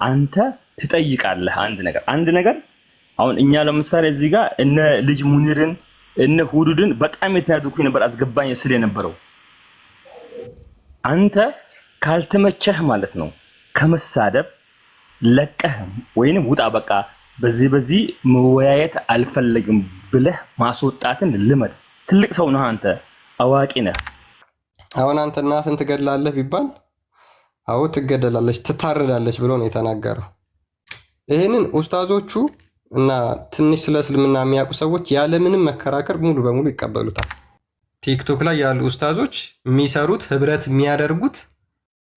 አንተ ትጠይቃለህ አንድ ነገር አሁን እኛ ለምሳሌ እዚህ ጋር እነ ልጅ ሙኒርን እነ ሁዱድን በጣም የተናደድኩኝ ነበር አስገባኝ ስለ ነበረው አንተ ካልተመቸህ ማለት ነው ከመሳደብ ለቀህ ወይንም ውጣ በቃ በዚህ መወያየት አልፈልግም ብለህ ማስወጣትን ልመድ ትልቅ ሰው ነህ አንተ አዋቂ ነህ አሁን አንተ እናትን ትገድላለህ ቢባል አው ትገደላለች ትታረዳለች ብሎ ነው የተናገረው ይሄንን ኡስታዞቹ እና ትንሽ ስለ እስልምና የሚያውቁ ሰዎች ያለ ምንም መከራከር ሙሉ በሙሉ ይቀበሉታል ቲክቶክ ላይ ያሉ ኡስታዞች የሚሰሩት ህብረት የሚያደርጉት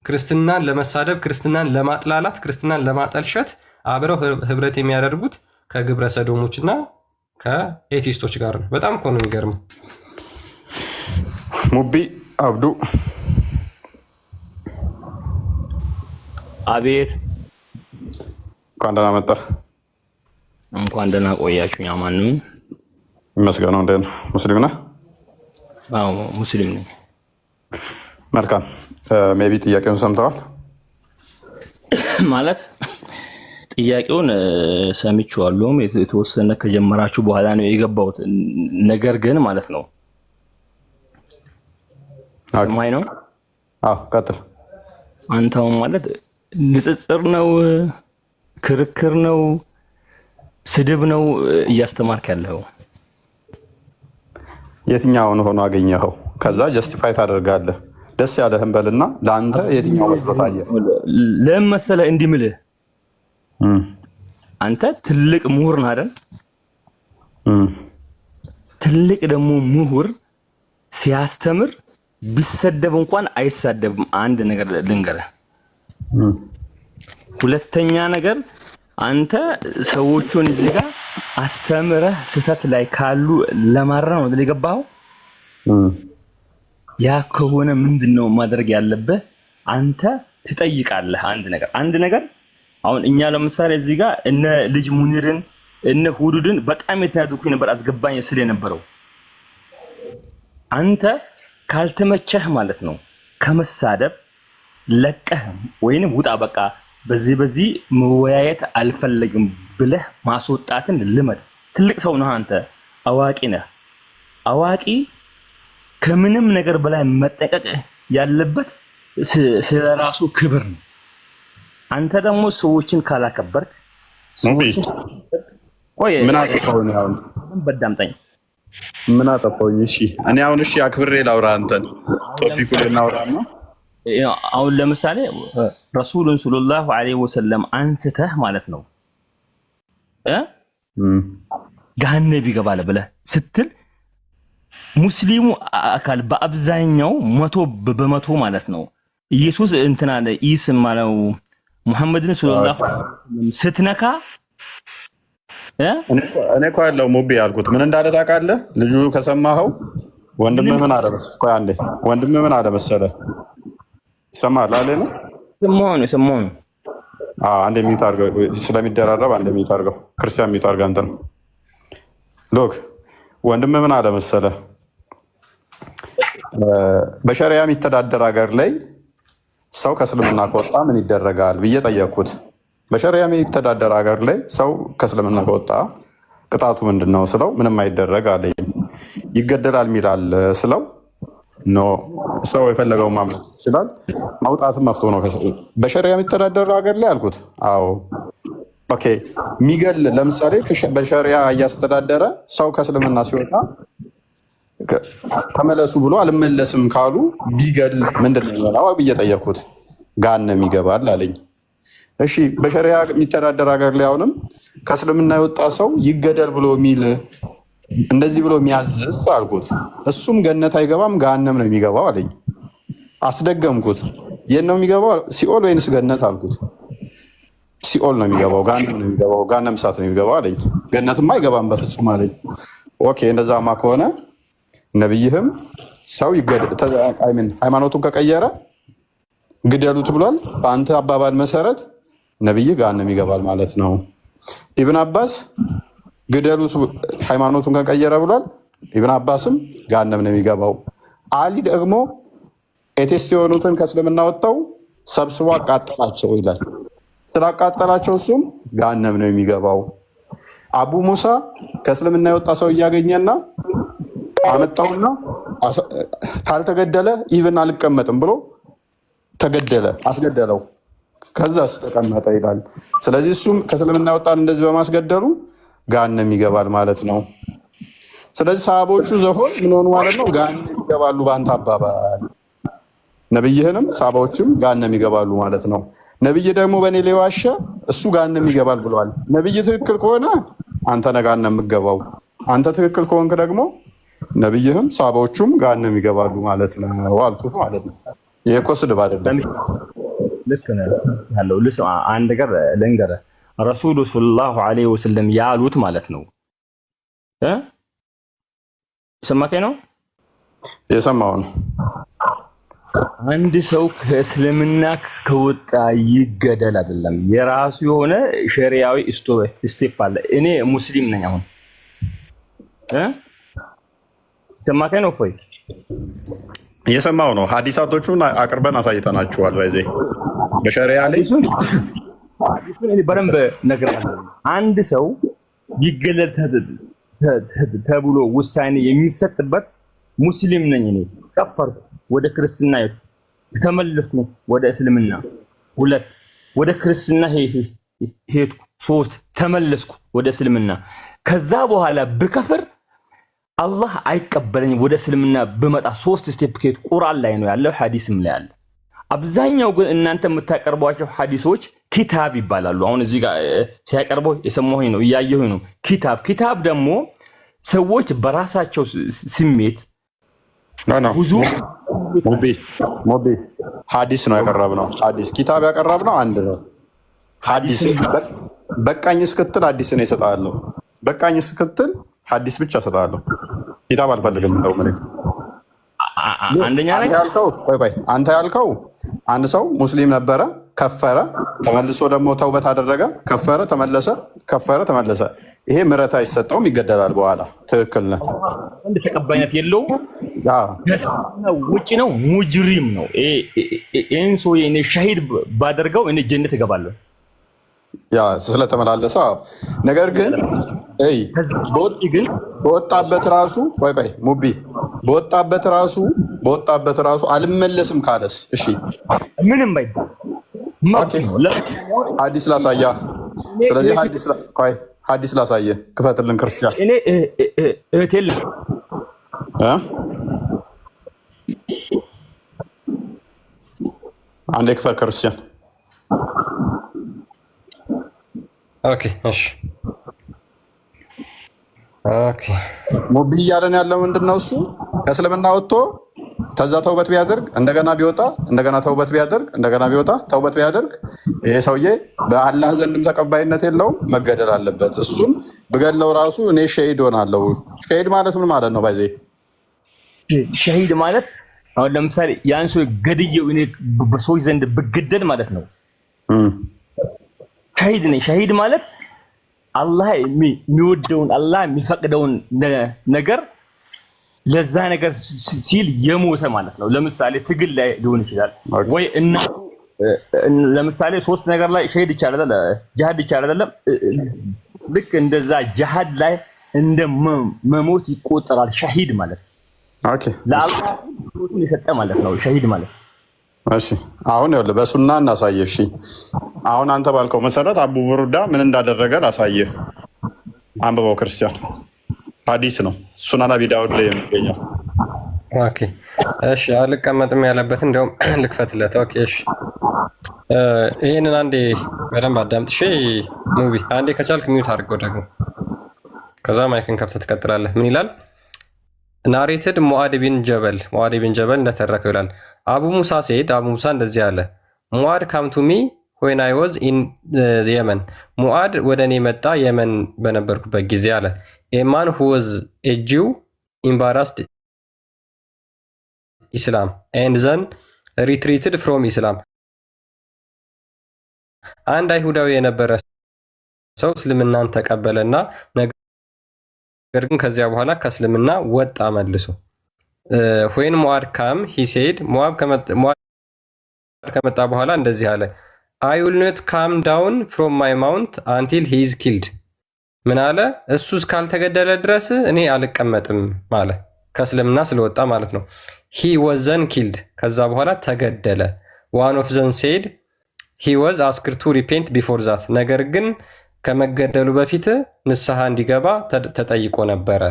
ክርስትናን ለመሳደብ ክርስትናን ለማጥላላት ክርስትናን ለማጠልሸት አብረው ህብረት የሚያደርጉት ከግብረ ሰዶሞችና ከኤቲስቶች ጋር ነው በጣም እኮ ነው የሚገርመው ሙቢ አብዱ አቤት እንኳን ደህና መጣህ እንኳን ደህና ቆያችሁኝ አማንም መስገነው እንደ ሙስሊም ነህ አዎ ሙስሊም ነኝ መልካም ሜቢ ጥያቄውን ሰምተዋል ማለት ጥያቄውን ሰምቼዋለሁ የተወሰነ ከጀመራችሁ በኋላ ነው የገባሁት ነገር ግን ማለት ነው ማይ ነው ቀጥል አንተው ማለት ንጽጽር ነው ክርክር ነው ስድብ ነው እያስተማርክ ያለው የትኛውን ሆኖ አገኘኸው ከዛ ጀስቲፋይ ታደርጋለህ ደስ ያለህን በልና ለአንተ የትኛው መስሎ ታየ ለምሳሌ እንዲምልህ አንተ ትልቅ ምሁር ነህ አይደል ትልቅ ደግሞ ምሁር ሲያስተምር ቢሰደብ እንኳን አይሳደብም አንድ ነገር ልንገርህ ሁለተኛ ነገር አንተ ሰዎቹን እዚህ ጋር አስተምረህ ስህተት ላይ ካሉ ለማረም ነው ለገባው ያ ከሆነ ምንድነው ማድረግ ያለበት አንተ ትጠይቃለህ አንድ ነገር አሁን እኛ ለምሳሌ እዚህ ጋር እነ ልጅ ሙኒርን እነ ሁዱድን በጣም የተናደድኩኝ ነበር አስገባኝ ስለ ነበረው አንተ ካልተመቸህ ማለት ነው ከመሳደብ ለቀህ ወይንም ውጣ በቃ በዚህ መወያየት አልፈልግም ብለህ ማስወጣትን ልመድ ትልቅ ሰው ነህ አንተ አዋቂ ነህ አዋቂ ከምንም ነገር በላይ መጠቀቅ ያለበት ስለራሱ ክብር ነው አንተ ደግሞ ሰዎችን ካላከበርክ ቆይ ምን አጠፋው ነው አሁን በዳምጠኝ ምን አጠፋው እሺ እኔ አሁን እሺ አክብሬ ላውራ አንተን ቶፒኩ ልናውራና አሁን ለምሳሌ ረሱሉን ሰለላሁ ዐለይሂ ወሰለም አንስተህ ማለት ነው ገሃነም ይገባል ብለህ ስትል ሙስሊሙ አካል በአብዛኛው 100% ማለት ነው ኢየሱስ እንትና ኢስም ማለት ሙሐመድን ሰለላሁ ዐለይሂ ወሰለም ስትነካ እኔ እኮ ያለው ሙቢ ያልኩት ምን እንዳለ ታውቃለህ ልጁ ከሰማኸው ወንድምህ ምን አለ መሰለህ ቆይ አንዴ ወንድምህ ምን አለ መሰለህ ሰማህ አይደል ሰማሁ አንዴ ሚውት አድርገው ስለሚደራረብ አንዴ ሚውት አድርገው ክርስቲያን ሚውት አድርገው አንተ ሎክ ወንድምህ ምን አለ መሰለህ በሸሪዓ የሚተዳደር ሀገር ላይ ሰው ከእስልምና ከወጣ ምን ይደረጋል ብዬ ጠየቅኩት በሸሪዓ የሚተዳደር ሀገር ላይ ሰው ከእስልምና ከወጣ ቅጣቱ ምንድነው ስለው ምንም አይደረግ አለኝ ይገደላል ሚላል ስለው ኖ ሰው የፈለገው ማምለክ ይችላል ማውጣትም መፍቶ ነው በሸሪዓ የሚተዳደር ሀገር ላይ አልኩት አዎ ኦኬ ሚገል ለምሳሌ በሸሪዓ እያስተዳደረ ሰው ከእስልምና ሲወጣ ተመለሱ ብሎ አልመለስም ካሉ ቢገል ምንድነው የሚሆነው ብዬ ጠየቅኩት ገሃነም ይገባል አለኝ እሺ በሸሪዓ የሚተዳደር ሀገር ላይ አሁንም ከእስልምና የወጣ ሰው ይገደል ብሎ ሚል እንደዚህ ብሎ የሚያዝዝ አልኩት እሱም ገነት አይገባም ገሃነም ነው የሚገባው አለኝ አስደገምኩት የት ነው የሚገባው ሲኦል ወይንስ ገነት አልኩት ሲኦል ነው የሚገባው ገሃነም ነው የሚገባው ገሃነም እሳት ነው የሚገባው አለኝ ገነትማ አይገባም በፍጹም አለኝ ኦኬ እንደዛማ ከሆነ ነብይህም ሰው ይገደል ሃይማኖቱን ከቀየረ ግደሉት ብሏል በአንተ አባባል መሰረት ነብይ ገሃነም ይገባል ማለት ነው ኢብኑ አባስ ግደሉት ሃይማኖቱን ከቀየረ ብሏል ኢብኑ አባስም ገሃነም ነው የሚገባው አሊ ደግሞ ኤቴስት የሆኑትን ከእስልምና ወጣው ሰብስቦ አቃጠላቸው ይላል ስላቃጠላቸው እሱም ገሃነም ነው የሚገባው። አቡ ሙሳ ከእስልምና የወጣ ሰው እያገኘና አመጣውና ካልተገደለ ኢቭን አልቀመጥም ብሎ ተገደለ፣ አስገደለው። ከዛስ ተቀመጠ ይላል። ስለዚህ እሱም ከእስልምና የወጣን እንደዚህ በማስገደሉ ገሃነም ይገባል ማለት ነው። ስለዚህ ሰሃቦቹ ዘሆን ምን ሆኑ ማለት ነው? ገሃነም ይገባሉ በአንተ አባባል። ነብይህንም ሰሃቦችም ገሃነም ይገባሉ ማለት ነው። ነብይ ደግሞ በእኔ ላይ ዋሸ፣ እሱ ገሃነም ይገባል ብለዋል። ነብይ ትክክል ከሆነ አንተ ነህ ገሃነም የምትገባው። አንተ ትክክል ከሆንክ ደግሞ ነብይህም ሰሃቦቹም ገሃነም ይገባሉ ማለት ነው አልኩት ማለት ነው። ይሄ እኮ ስድብ አይደለም። ልክ ነህ ያለው አንድ ነገር ልንገርህ፣ ረሱሉ ሰለላሁ ዐለይሂ ወሰለም ያሉት ማለት ነው ሰማከኝ ነው የሰማው ነው። አንድ ሰው ከእስልምና ከወጣ ይገደል አይደለም፣ የራሱ የሆነ ሸሪዓዊ ስቴፕ አለ። እኔ ሙስሊም ነኝ አሁን ሰማከኝ ነው ፎይ እየሰማው ነው። ሀዲሳቶቹን አቅርበን አሳይተናችኋል። በዚህ በሸሪዓ ላይ እኔ በደንብ እነግርሃለሁ። አንድ ሰው ይገለል ተብሎ ውሳኔ የሚሰጥበት ሙስሊም ነኝ እኔ ከፈርኩ ወደ ክርስትና ተመለስኩ ወደ እስልምና፣ 2 ወደ ክርስትና ሄድኩ፣ 3 ተመለስኩ ወደ እስልምና። ከዛ በኋላ ብከፍር አላህ አይቀበለኝም። ወደ እስልምና ብመጣ 3 ስቴፕ ከሄድ ቁርአን ላይ ነው ያለው፣ ሐዲስም ላይ አለ። አብዛኛው ግን እናንተ የምታቀርቧቸው ሐዲሶች ኪታብ ይባላሉ። አሁን እዚህ ጋር ሲያቀርበው የሰማሁኝ ነው እያየሁኝ ነው። ኪታብ ደግሞ ሰዎች በራሳቸው ስሜት ብዙ ሞቢ ሐዲስ ነው ያቀረብነው። ሐዲስ ኪታብ ያቀረብነው አንድ ነው። ሐዲስ በቃኝ እስክትል ሐዲስን እሰጥሃለሁ። በቃኝ እስክትል ሐዲስ ብቻ እሰጥሃለሁ። ኪታብ አልፈልግም። እንደው ምን አንደኛ ላይ አንተ ያልከው አንድ ሰው ሙስሊም ነበረ፣ ከፈረ፣ ተመልሶ ደግሞ ተውበት አደረገ፣ ከፈረ፣ ተመለሰ፣ ከፈረ፣ ተመለሰ። ይሄ ምህረት አይሰጠውም፣ ይገደላል በኋላ። ትክክል ነህ። እንደ ተቀባይነት የለውም። ውጪ ነው፣ ሙጅሪም ነው። ይሄን ሰው እኔ ሸሂድ ባደርገው እኔ ጀነት እገባለሁ ያ ስለተመላለሰ። ነገር ግን በወጣበት ራሱ ሙቢ በወጣበት ራሱ አልመለስም ካለስ? እሺ ምንም ባይባል ሐዲስ ላሳያ። ስለዚህ ሐዲስ ላሳየ። ክፈትልን ክርስቲያን። እኔ እህት የለም አንዴ ክፈት ክርስቲያን። ኦኬ እሺ ኦኬ ሙቢ እያለን ያለው ምንድነው? እሱ ከእስልምና ወጥቶ ከዛ ተውበት ቢያደርግ እንደገና ቢወጣ እንደገና ተውበት ቢያደርግ እንደገና ቢወጣ ተውበት ቢያደርግ ይሄ ሰውዬ በአላህ ዘንድም ተቀባይነት የለውም፣ መገደል አለበት። እሱን ብገለው ራሱ እኔ ሸሂድ ሆናለሁ። ሸሂድ ማለት ምን ማለት ነው? ባይዜ ሸሂድ ማለት አሁን ለምሳሌ ያን ሰው ገድየው እኔ በሰዎች ዘንድ ብገደል ማለት ነው ሸሂድ ነኝ። ሸሂድ ማለት አላህ የሚወደውን አላህ የሚፈቅደውን ነገር ለዛ ነገር ሲል የሞተ ማለት ነው። ለምሳሌ ትግል ላይ ሊሆን ይችላል ወይ ለምሳሌ 3 ነገር ላይ ሸሂድ ይቻላል፣ ጂሃድ ይቻላል አይደለም? ልክ እንደዛ ጂሃድ ላይ እንደ መሞት ይቆጠራል ሸሂድ ማለት። ኦኬ ለአላህ ሞቱን የሰጠ ማለት ነው ሸሂድ ማለት። እሺ አሁን ይኸውልህ በሱና እናሳየህ። እሺ አሁን አንተ ባልከው መሰረት አቡ ቡርዳ ምን እንዳደረገ ላሳየህ። አንብበው ክርስቲያን። ሐዲስ ነው ሱናን አቢ ዳውድ ላይ የሚገኘው። ኦኬ እሺ አልቀመጥም ያለበትን እንደውም ልክፈትለት። ኦኬ እሺ ይሄንን አንዴ በደንብ አዳምጥ። እሺ ሙቢ አንዴ ከቻልክ ሚውት አድርገው ደግሞ ከዛ ማይክን ከፍተህ ትቀጥላለህ። ምን ይላል? ናሬትድ ሙአድ ቢን ጀበል እንደተረከው ይላል። አቡ ሙሳ ሴድ አቡ ሙሳ እንደዚህ አለ። ሙአድ ካም ቱ ሚ when I was in የመን ሙአድ ወደ እኔ መጣ የመን በነበርኩበት ጊዜ አለ። a man who was a Jew embarrassed Islam and then retreated from Islam አንድ አይሁዳዊ የነበረ ሰው እስልምናን ተቀበለና ነገር ግን ከዚያ በኋላ ከእስልምና ወጣ መልሶ። when ሙአድ ካም he said ሙአድ ከመጣ በኋላ እንደዚህ አለ። አይ ዊል ኖት ካም ዳውን ፍሮም ማይ ማውንት አንቲል ሂ ኢዝ ኪልድ። ምን አለ? እሱ እስካልተገደለ ድረስ እኔ አልቀመጥም አለ። ከእስልምና ስለወጣ ማለት ነው። ሂ ወዝ ዘን ኪልድ፣ ከዛ በኋላ ተገደለ። ዋን ኦፍ ዘን ሴድ ሂ ወዝ አስክድ ቱ ሪፔንት ቢፎር ዛት፣ ነገር ግን ከመገደሉ በፊት ንስሐ እንዲገባ ተጠይቆ ነበረ።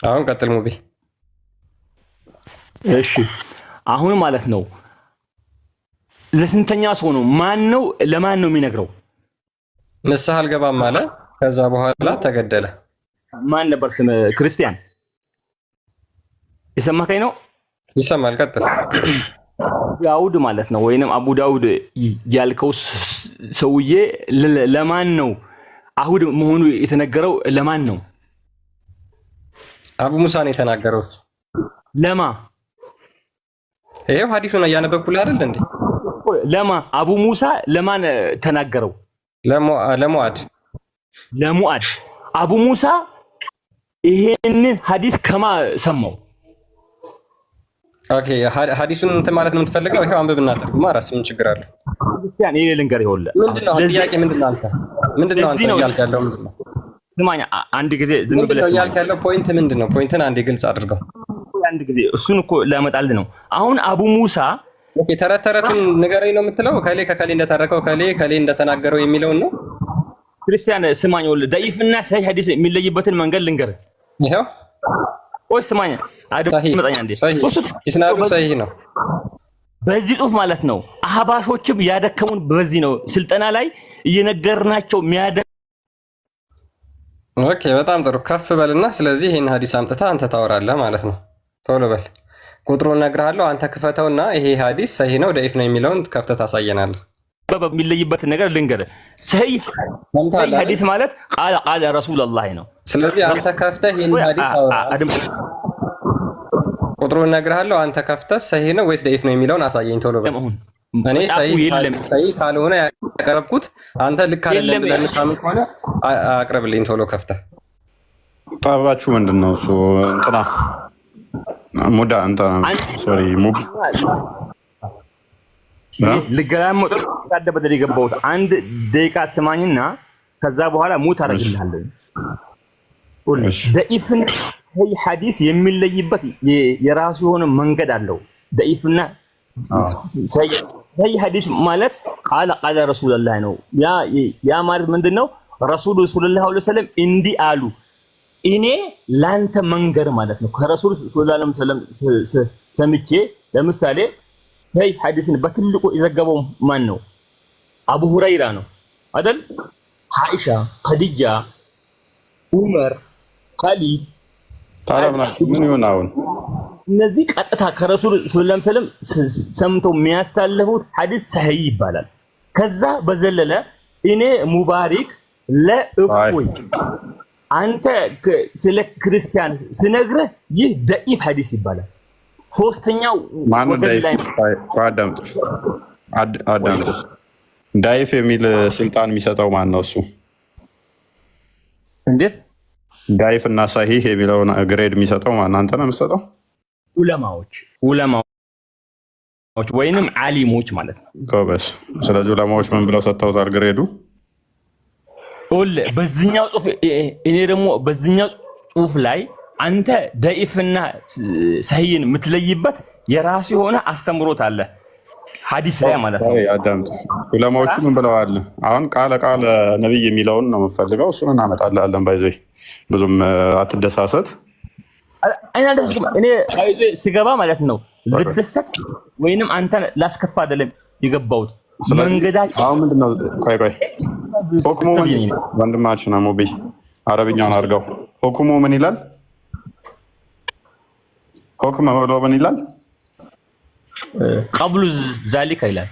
አሁን ቀጥል ሙቤ። እሺ አሁን ማለት ነው ለስንተኛ ሰው ነው? ማን ነው ለማን ነው የሚነግረው? ንስሐ አልገባም አለ። ከዛ በኋላ ተገደለ። ማን ነበር ስም? ክርስቲያን የሰማከኝ ነው? ይሰማል። ቀጥል። ዳውድ ማለት ነው ወይንም አቡ ዳውድ ያልከው ሰውዬ ለማን ነው አሁድ መሆኑ የተነገረው? ለማን ነው? አቡ ሙሳ ነው የተናገረው። ለማ? ይሄው ሐዲሱን እያነበብኩልህ አይደል እንዴ? ለማ? አቡ ሙሳ ለማን ተናገረው? ለሙአድ። ለሙአድ። አቡ ሙሳ ይሄንን ሐዲስ ከማ ሰማው? ኦኬ ሐዲሱን እንትን ማለት ነው የምትፈልገው? ይሄው አንብብና ተርጉማ ራስ ምን ችግር አለ? ክርስቲያን ይሄ ልንገር ይሆለ ምንድነው ጥያቄ? ምንድነው አንተ እያልክ ያለው ምንድነው? ስማኛ አንድ ጊዜ ዝም ብለህ ምንድነው እያልክ ያለው ፖይንት ምንድነው? ፖይንትን አንዴ ግልጽ አድርገው። አንድ ጊዜ እሱን እኮ ላመጣልህ ነው። አሁን አቡ ሙሳ ኦኬ ተረተረቱን ንገረኝ ነው የምትለው? ከሌ ከከሌ እንደተረከው ከሌ እንደተናገረው የሚለውን ነው? ክርስቲያን ስማኝ፣ ወል ዳይፍና ሰሂህ ሐዲስ የሚለይበትን መንገድ ልንገርህ። ይሄው ቆይ ስማኝ፣ አድምጠኝ አንዴ። ኢስናዱ ሰሂህ ነው በዚህ ጽሁፍ ማለት ነው። አህባሾችም ያደከሙን በዚህ ነው። ስልጠና ላይ እየነገርናቸው የሚያደ ኦኬ በጣም ጥሩ። ከፍ በልና ስለዚህ ይሄን ሐዲስ አምጥታ አንተ ታወራለህ ማለት ነው። ቶሎ በል ቁጥሩን እነግርሃለሁ። አንተ ክፈተውና ይሄ ሐዲስ ሰሂህ ነው ደኢፍ ነው የሚለውን ከፍተህ ታሳየናለህ። በሚለይበት ነገር ልንገርህ። ሰሂህ ሐዲስ ማለት ቃለ ረሱላህ ነው። ስለዚህ አንተ ከፍተህ ይሄን ሐዲስ አውራ። ቁጥሩን እነግርሃለሁ። አንተ ከፍተህ ሰሂህ ነው ወይስ ደኢፍ ነው የሚለውን አሳየኝ ቶሎ በል። እኔ ሰሂህ ካልሆነ ያቀረብኩት አንተ ልክ አይደለም ብለህ የምታምን ከሆነ አቅርብልኝ ቶሎ ከፍተህ። ጠባችሁ ምንድን ነው እሱ? እንትና ሙዳ ሶሪ ሙብ ልገላመጥ ታደበደ የገባሁት አንድ ደቂቃ ስማኝና ከዛ በኋላ ሙት አደርግልሃለሁ። ደኢፍና ሰሂህ ሐዲስ የሚለይበት የራሱ የሆነ መንገድ አለው። ደኢፍና ሰሂህ ሐዲስ ማለት ቃለ ረሱላህ ነው። ያ ማለት ምንድነው? ረሱሉ ሰለላሁ ዐለይሂ ወሰለም እንዲህ አሉ፣ እኔ ላንተ መንገር ማለት ነው። ከረሱል ሰለላሁ ዐለይሂ ወሰለም ሰምቼ ለምሳሌ ሰሂህ ሐዲስን በትልቁ የዘገበው ማን ነው? አቡ ሁረይራ ነው አይደል? አይሻ፣ ኸዲጃ፣ ዑመር፣ ኻሊድ ምን ይሆን አሁን እነዚህ ቀጥታ ከረሱል ሰለላሁ ዐለይሂ ወሰለም ሰምተው የሚያስተላልፉት ሐዲስ ሰሂህ ይባላል። ከዛ በዘለለ እኔ ሙባሪክ ለእፎይ አንተ ስለ ክርስቲያን ስነግርህ ይህ ደኢፍ ሐዲስ ይባላል። ሶስተኛው ወገን ላይ አዳምጥ። ዳይፍ የሚል ስልጣን የሚሰጠው ማን ነው? እሱ እንዴት ዳይፍ እና ሰሂህ የሚለውን ግሬድ የሚሰጠው ማን? አንተ ነው የምትሰጠው? ዑለማዎች ወይንም ዓሊሞች ማለት ነው። ጎበስ። ስለዚህ ዑለማዎች ምን ብለው ሰጥተውታል ግሬዱ? በዚህኛው ጽሁፍ እኔ ደግሞ በዚህኛው ጽሁፍ ላይ አንተ ደኢፍና ሰሂህን የምትለይበት የራሱ የሆነ አስተምሮት አለ ሐዲስ ላይ ማለት ነው። አዳምጥ። ዑለማዎቹ ምን ብለዋል? አሁን ቃለ ነብይ የሚለውን ነው የምፈልገው። እሱን እናመጣለን። ባይዘይ ብዙም አትደሳሰት። እኔ ስገባ ማለት ነው ልደሰት ወይንም አንተን ላስከፋ አይደለም የገባሁት። መንገዳችን አሁን ምንድነው? ቆይ ሁክሙ ወንድማችን ሙቢ አረብኛውን አድርገው። ሁክሙ ምን ይላል? ሁክም ብሎ ምን ይላል? ቀብሉ ዛሊካ ይላል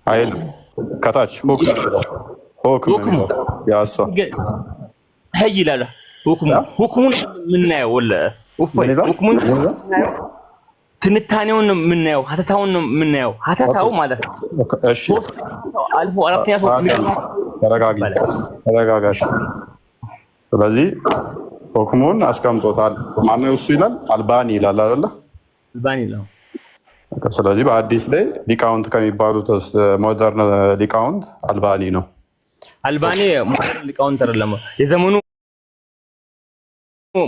አይል ከታች ሁክም ያሷ ሀይ ይላል። ሁክሙን የምናየው ሁክሙን ትንታኔውን ነው የምናየው፣ ሀተታውን ነው የምናየው። ሀተታው ማለት ነው አልፎ አራተኛ ሰው ተረጋጋሽ። ስለዚህ ሁክሙን አስቀምጦታል። ማነው እሱ ይላል? አልባኒ ይላል አይደለ? አልባኒ ነው። ስለዚህ በአዲስ ላይ ሊቃውንት ከሚባሉት ውስጥ ሞደርን ሊቃውንት አልባኒ ነው። አልባኒ ሞደርን ሊቃውንት አይደለም፣ የዘመኑ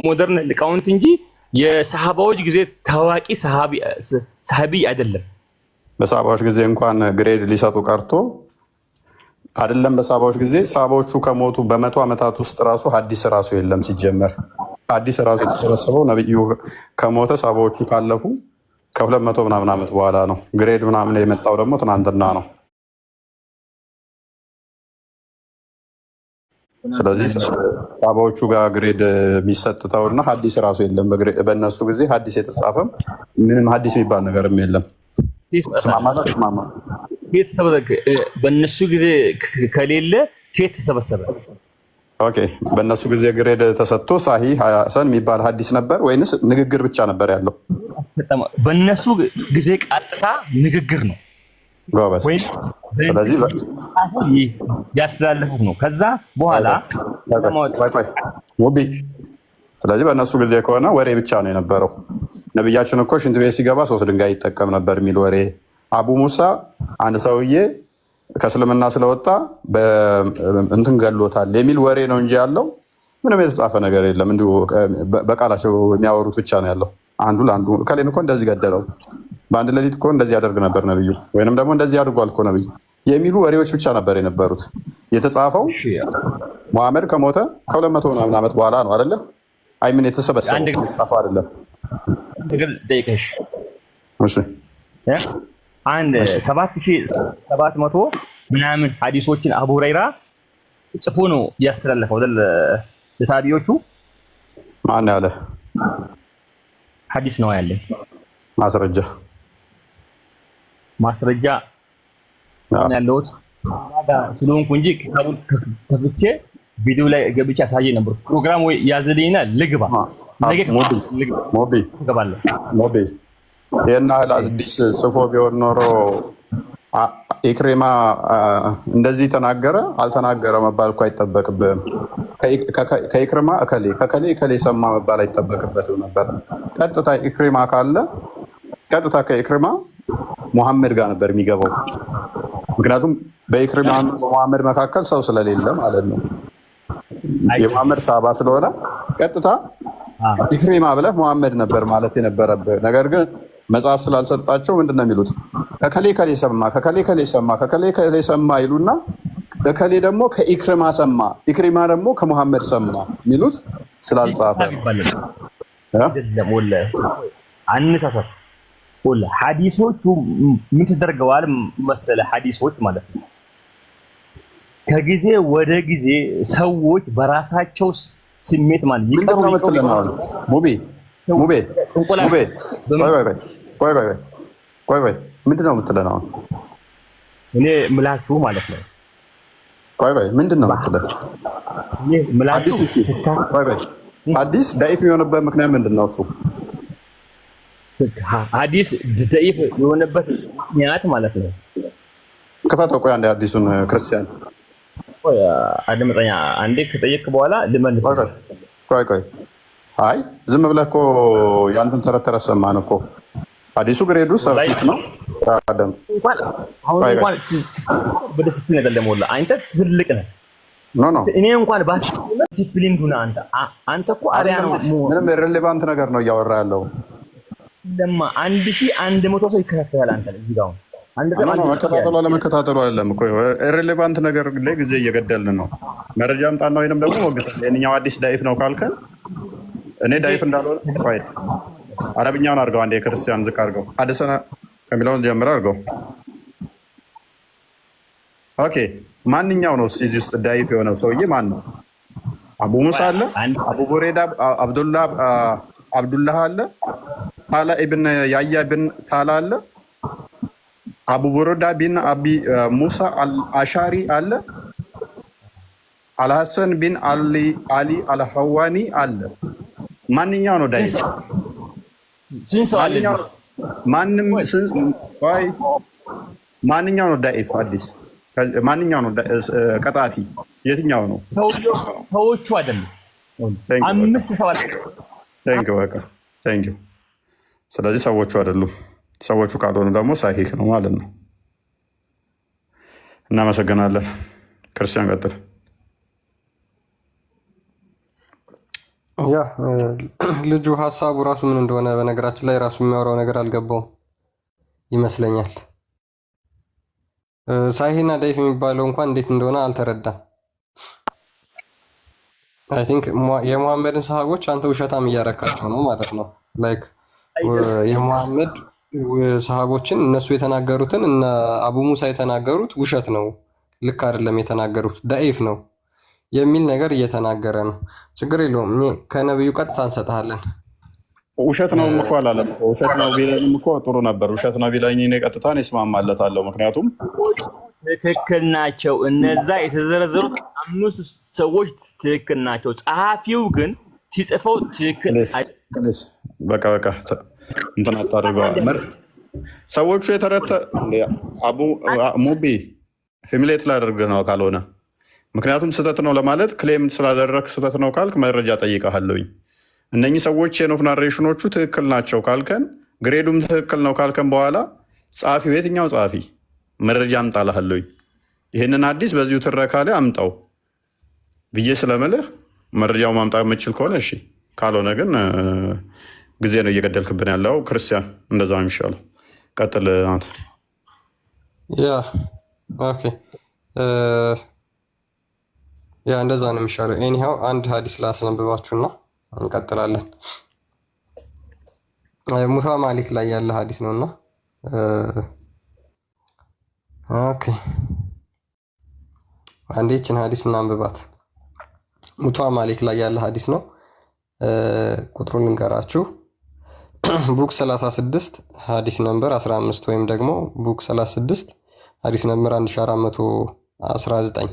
ሞደርን ሊቃውንት እንጂ የሰሃባዎች ጊዜ ታዋቂ ሰሃቢ አይደለም። በሰሃባዎች ጊዜ እንኳን ግሬድ ሊሰጡ ቀርቶ አይደለም። በሰሃባዎች ጊዜ ሰሃባዎቹ ከሞቱ በ100 ዓመታት ውስጥ ራሱ ሐዲስ ራሱ የለም። ሲጀመር ሐዲስ ራሱ የተሰበሰበው ነብዩ ከሞተ ሰሃባዎቹ ካለፉ ከ200 ምናምን ዓመት በኋላ ነው። ግሬድ ምናምን የመጣው ደግሞ ትናንትና ነው። ስለዚህ ሰሃባዎቹ ጋር ግሬድ የሚሰጥተውና ሐዲስ ራሱ የለም። በእነሱ ጊዜ ሐዲስ የተጻፈም ምንም ሐዲስ የሚባል ነገርም የለም። ተስማማ። በእነሱ ጊዜ ከሌለ ከየት ተሰበሰበ? ኦኬ፣ በእነሱ ጊዜ ግሬድ ተሰጥቶ ሳሂህ ሐሰን የሚባል ሐዲስ ነበር ወይንስ ንግግር ብቻ ነበር ያለው? በእነሱ ጊዜ ቀጥታ ንግግር ነው ጎበዝ። ስለዚህ ያስተላለፉት ነው። ከዛ በኋላ ሙቢ፣ ስለዚህ በእነሱ ጊዜ ከሆነ ወሬ ብቻ ነው የነበረው። ነብያችን እኮ ሽንት ቤት ሲገባ 3 ድንጋይ ይጠቀም ነበር የሚል ወሬ። አቡ ሙሳ አንድ ሰውዬ ከእስልምና ስለወጣ እንትን ገሎታል የሚል ወሬ ነው እንጂ ያለው ምንም የተጻፈ ነገር የለም። እንዲሁ በቃላቸው የሚያወሩት ብቻ ነው ያለው። አንዱ ለአንዱ ከሌን እኮ እንደዚህ ገደለው፣ በአንድ ሌሊት እኮ እንደዚህ ያደርግ ነበር ነብዩ፣ ወይንም ደግሞ እንደዚህ አድርጓል እኮ ነብዩ የሚሉ ወሬዎች ብቻ ነበር የነበሩት። የተጻፈው መሐመድ ከሞተ ከ200 ምናምን ዓመት በኋላ ነው አይደለ? አይ ምን የተሰበሰበው የተጻፈው አይደለም። ደቂቃሽ እሺ፣ አንድ 7700 ምናምን ሐዲሶችን አቡ ሁረይራ ጽፎ ነው ያስተላለፈው ለታቢዎቹ። ማን ያለ ሐዲስ ነው ያለኝ ማስረጃ ያለውት ስለሆንኩ እንጂ ኪታቡን ከፍቼ ቪዲዮ ላይ ገብቼ አሳየ ነበር። ፕሮግራም ወይ ያዘልኝና ልግባ ሞቢ ይህን ያህል አዲስ ጽፎ ቢሆን ኖሮ ኢክሪማ እንደዚህ ተናገረ አልተናገረ መባል እኮ አይጠበቅብህም። ከኢክሪማ ከከሌ ሰማ መባል አይጠበቅበትም ነበር። ቀጥታ ኢክሪማ ካለ ቀጥታ ከኢክሪማ ሙሐመድ ጋር ነበር የሚገባው። ምክንያቱም በኢክሪማ በሙሐመድ መካከል ሰው ስለሌለ ማለት ነው። የሙሐመድ ሳባ ስለሆነ ቀጥታ ኢክሪማ ብለህ ሙሐመድ ነበር ማለት የነበረብህ። ነገር ግን መጽሐፍ ስላልሰጣቸው ምንድን ነው የሚሉት? ከከሌ ሰማ ይሉና እከሌ ደግሞ ከኢክሪማ ሰማ፣ ኢክሪማ ደግሞ ከሙሐመድ ሰማ የሚሉት ስላልጻፈ አነሳሳት ሐዲሶቹ ምን ተደርገዋል መሰለህ? ሐዲሶች ማለት ነው ከጊዜ ወደ ጊዜ ሰዎች በራሳቸው ስሜት ማለት ምንድን ነው የምትለን? አሁን እኔ ምላችሁ ማለት ነው ምንድን ነው የምትለን? ሐዲስ ዳኢፍ የሆነበት ምክንያት ምንድን ነው? እሱ ሐዲስ ዳኢፍ የሆነበት ምክንያት ማለት ነው። ክፈተው። ቆይ አንዴ አዲሱን ክርስቲያን አድምጠኛ አንዴ ከጠየቅ በኋላ ልመልስ። ቆይ አይ ዝም ብለህ እኮ ያንተን ተረተረ ሰማን እኮ። አዲሱ ግሬዱ ሰፊት ነው። አሁን እንኳን በዲሲፕሊን አይደለም ወላ አንተ ትልቅ ነህ። እኔ እንኳን ዲሲፕሊን ዱና አንተ እኮ አሪያ ነው። ምንም ሪሌቫንት ነገር ነው እያወራ ያለው። ለማ 1100 ሰው ይከታተላል አንተ እዚህ ጋር መከታተሉ አለመከታተሉ አይደለም እኮ ኢሬሌቫንት ነገር ላይ ጊዜ እየገደልን ነው። መረጃ አምጣና ወይንም ደግሞ ወግተን የእኛው አዲስ ዳኢፍ ነው ካልከን እኔ ዳኢፍ እንዳልሆነ ቆይ አረብኛውን አድርገው አንዴ የክርስቲያን ዝቅ አድርገው ሐዲሰና ከሚለውን ጀምር አድርገው። ኦኬ ማንኛው ነው እዚህ ውስጥ ዳኢፍ የሆነው ሰውዬ ማን ነው? አቡ ሙሳ አለ፣ አቡ ቡሬዳ አብዱላህ አለ፣ ታላ ኢብን ያያ ብን ታላ አለ፣ አቡ ቡርዳ ቢን አቢ ሙሳ አልአሻሪ አለ፣ አልሐሰን ቢን አሊ አልሐዋኒ አለ። ማንኛው ነው ዳኢፍ? ማንኛው ነው ዳኢፍ? አዲስ ማንኛው ነው ቀጣፊ? የትኛው ነው? ሰዎቹ አይደለም። 5 ሰው አለ። ቴንክ ዩ። ስለዚህ ሰዎቹ አይደሉም። ሰዎቹ ካልሆኑ ደግሞ ሳሂህ ነው ማለት ነው። እናመሰግናለን። ክርስቲያን ቀጥል። ያ ልጁ ሀሳቡ ራሱ ምን እንደሆነ በነገራችን ላይ ራሱ የሚያወራው ነገር አልገባውም ይመስለኛል። ሳሂህና ደኢፍ የሚባለው እንኳን እንዴት እንደሆነ አልተረዳም። አይ ቲንክ የሙሐመድን ሰሃቦች አንተ ውሸታም እያረካቸው ነው ማለት ነው። ላይክ የሙሐመድ ሰሃቦችን እነሱ የተናገሩትን እነ አቡ ሙሳ የተናገሩት ውሸት ነው፣ ልክ አይደለም የተናገሩት ደኢፍ ነው የሚል ነገር እየተናገረ ነው። ችግር የለውም ከነብዩ ቀጥታ እንሰጥሃለን። ውሸት ነው እኮ አላለም። ውሸት ነው ቢለኝም እኮ ጥሩ ነበር። ውሸት ነው ቢለኝ እኔ ቀጥታ እስማማለታለሁ። ምክንያቱም ትክክል ናቸው። እነዛ የተዘረዘሩት 5 ሰዎች ትክክል ናቸው። ጸሐፊው ግን ሲጽፈው ትክክል በቃ እንትን አታድርገው። ሰዎቹ የተረተ አቡ ሙቢ ሂምሌት ላደርግ ነው ካልሆነ፣ ምክንያቱም ስህተት ነው ለማለት ክሌም ስላደረግ ስህተት ነው ካልክ መረጃ ጠይቀሃለሁኝ። እነኚህ ሰዎች ቼን ኦፍ ናሬሽኖቹ ትክክል ናቸው ካልከን፣ ግሬዱም ትክክል ነው ካልከን በኋላ ጸሐፊው የትኛው ጸሐፊ መረጃ አምጣልሃለሁኝ። ይህንን አዲስ በዚሁ ትረካ ላይ አምጣው ብዬ ስለምልህ መረጃው ማምጣት የምችል ከሆነ እሺ፣ ካልሆነ ግን ጊዜ ነው እየገደልክብን ያለው። ክርስቲያን እንደዛ ነው የሚሻለው። ቀጥል አንተ። ያ ኦኬ፣ ያ እንደዛ ነው የሚሻለው። ኤኒሃው አንድ ሀዲስ ላስነብባችሁና እንቀጥላለን። ሙሳ ማሊክ ላይ ያለ ሀዲስ ነውና ኦኬ፣ አንዴ ይህችን ሀዲስ እናንብባት። ሙሳ ማሊክ ላይ ያለ ሀዲስ ነው። ቁጥሩን ልንገራችሁ። ቡክ 36 ሀዲስ ነምበር 15 ወይም ደግሞ ቡክ 36 ሀዲስ ነምበር 1419።